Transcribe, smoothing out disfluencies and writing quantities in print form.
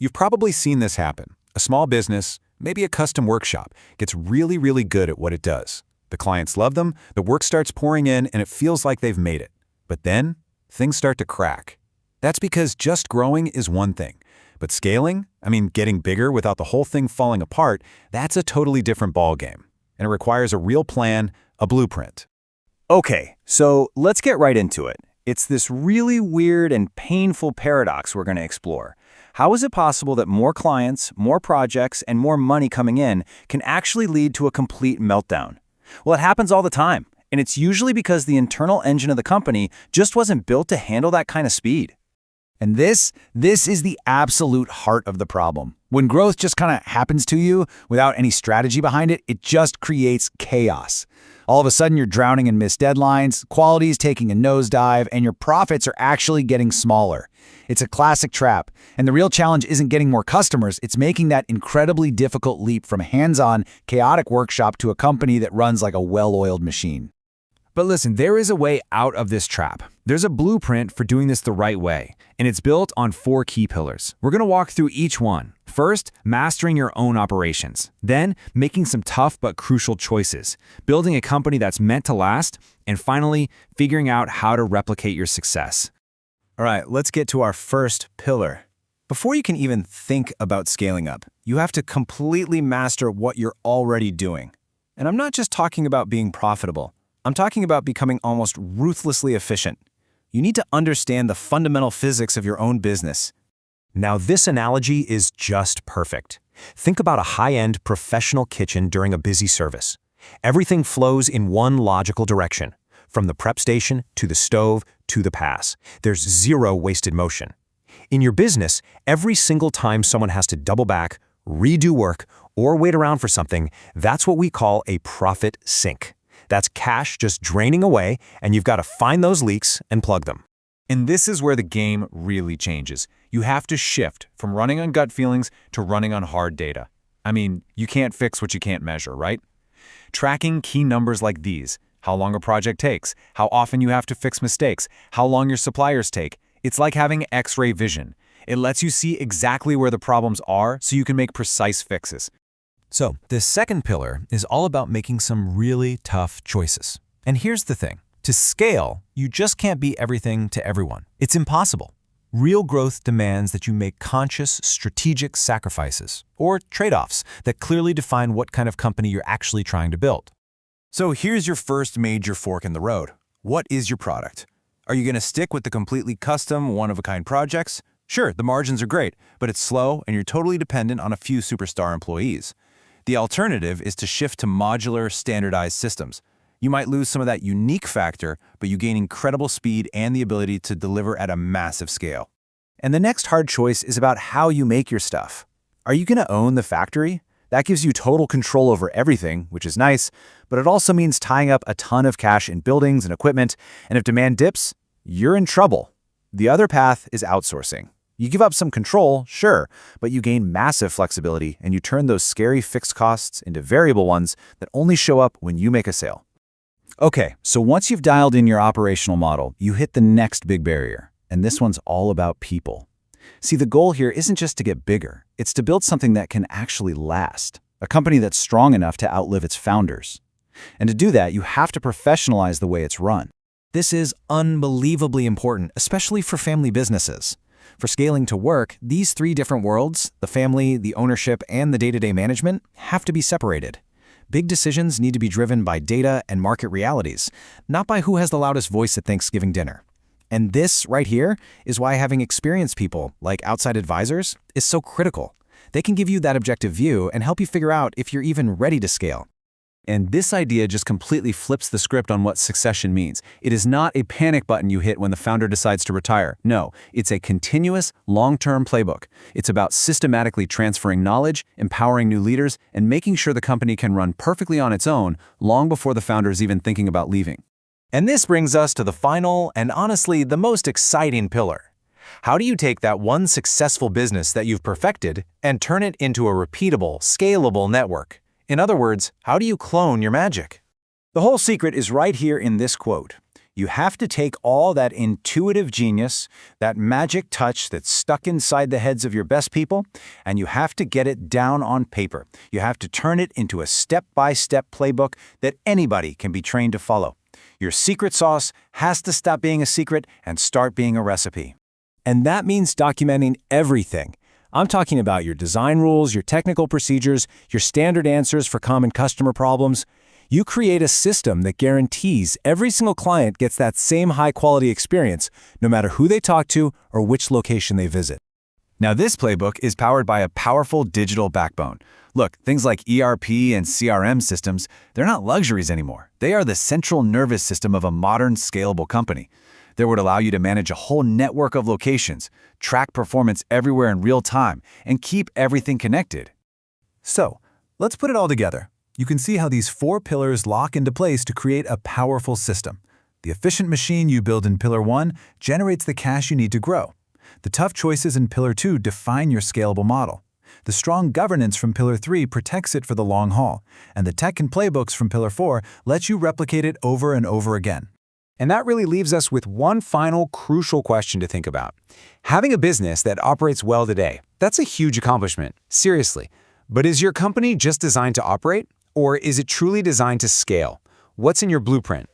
You've probably seen this happen. A small business, maybe a custom workshop, gets really, really good at what it does. The clients love them, the work starts pouring in, and it feels like they've made it. But then, things start to crack. That's because just growing is one thing. But scaling, getting bigger without the whole thing falling apart, that's a totally different ballgame. And it requires a real plan, a blueprint. Okay, so let's get right into it. It's this really weird and painful paradox we're going to explore. How is it possible that more clients, more projects, and more money coming in can actually lead to a complete meltdown? Well, it happens all the time, and it's usually because the internal engine of the company just wasn't built to handle that kind of speed. And this is the absolute heart of the problem. When growth just kind of happens to you without any strategy behind it, it just creates chaos. All of a sudden, you're drowning in missed deadlines, quality is taking a nosedive, and your profits are actually getting smaller. It's a classic trap, and the real challenge isn't getting more customers, it's making that incredibly difficult leap from a hands-on, chaotic workshop to a company that runs like a well-oiled machine. But listen, there is a way out of this trap. There's a blueprint for doing this the right way, and it's built on 4 key pillars. We're going to walk through each one. First, mastering your own operations. Then, making some tough but crucial choices. Building a company that's meant to last. And finally, figuring out how to replicate your success. All right, let's get to our first pillar. Before you can even think about scaling up, you have to completely master what you're already doing. And I'm not just talking about being profitable. I'm talking about becoming almost ruthlessly efficient. You need to understand the fundamental physics of your own business. Now, this analogy is just perfect. Think about a high-end professional kitchen during a busy service. Everything flows in one logical direction, from the prep station to the stove to the pass. There's zero wasted motion. In your business, every single time someone has to double back, redo work, or wait around for something, that's what we call a profit sink. That's cash just draining away, and you've got to find those leaks and plug them. And this is where the game really changes. You have to shift from running on gut feelings to running on hard data. You can't fix what you can't measure, right? Tracking key numbers like these, how long a project takes, how often you have to fix mistakes, how long your suppliers take, it's like having X-ray vision. It lets you see exactly where the problems are so you can make precise fixes. So, this second pillar is all about making some really tough choices. And here's the thing. To scale, you just can't be everything to everyone. It's impossible. Real growth demands that you make conscious, strategic sacrifices, or trade-offs that clearly define what kind of company you're actually trying to build. So here's your first major fork in the road. What is your product? Are you going to stick with the completely custom, one-of-a-kind projects? Sure, the margins are great, but it's slow and you're totally dependent on a few superstar employees. The alternative is to shift to modular, standardized systems. You might lose some of that unique factor, but you gain incredible speed and the ability to deliver at a massive scale. And the next hard choice is about how you make your stuff. Are you going to own the factory? That gives you total control over everything, which is nice, but it also means tying up a ton of cash in buildings and equipment, and if demand dips, you're in trouble. The other path is outsourcing. You give up some control, sure, but you gain massive flexibility and you turn those scary fixed costs into variable ones that only show up when you make a sale. Okay, so once you've dialed in your operational model, you hit the next big barrier, and this one's all about people. See, the goal here isn't just to get bigger, it's to build something that can actually last, a company that's strong enough to outlive its founders. And to do that, you have to professionalize the way it's run. This is unbelievably important, especially for family businesses. For scaling to work, these 3 different worlds, the family, the ownership, and the day-to-day management, have to be separated. Big decisions need to be driven by data and market realities, not by who has the loudest voice at Thanksgiving dinner. And this right here is why having experienced people, like outside advisors, is so critical. They can give you that objective view and help you figure out if you're even ready to scale. And this idea just completely flips the script on what succession means. It is not a panic button you hit when the founder decides to retire. No, it's a continuous, long-term playbook. It's about systematically transferring knowledge, empowering new leaders, and making sure the company can run perfectly on its own long before the founder is even thinking about leaving. And this brings us to the final and honestly the most exciting pillar. How do you take that one successful business that you've perfected and turn it into a repeatable, scalable network? In other words, how do you clone your magic? The whole secret is right here in this quote. You have to take all that intuitive genius, that magic touch that's stuck inside the heads of your best people, and you have to get it down on paper. You have to turn it into a step-by-step playbook that anybody can be trained to follow. Your secret sauce has to stop being a secret and start being a recipe. And that means documenting everything. I'm talking about your design rules, your technical procedures, your standard answers for common customer problems. You create a system that guarantees every single client gets that same high-quality experience, no matter who they talk to or which location they visit. Now, this playbook is powered by a powerful digital backbone. Look, things like ERP and CRM systems, they're not luxuries anymore. They are the central nervous system of a modern, scalable company. They would allow you to manage a whole network of locations, track performance everywhere in real time, and keep everything connected. So, let's put it all together. You can see how these 4 pillars lock into place to create a powerful system. The efficient machine you build in Pillar 1 generates the cash you need to grow. The tough choices in Pillar 2 define your scalable model. The strong governance from Pillar 3 protects it for the long haul, and the tech and playbooks from Pillar 4 let you replicate it over and over again. And that really leaves us with one final crucial question to think about. Having a business that operates well today, that's a huge accomplishment, seriously. But is your company just designed to operate? Or is it truly designed to scale? What's in your blueprint?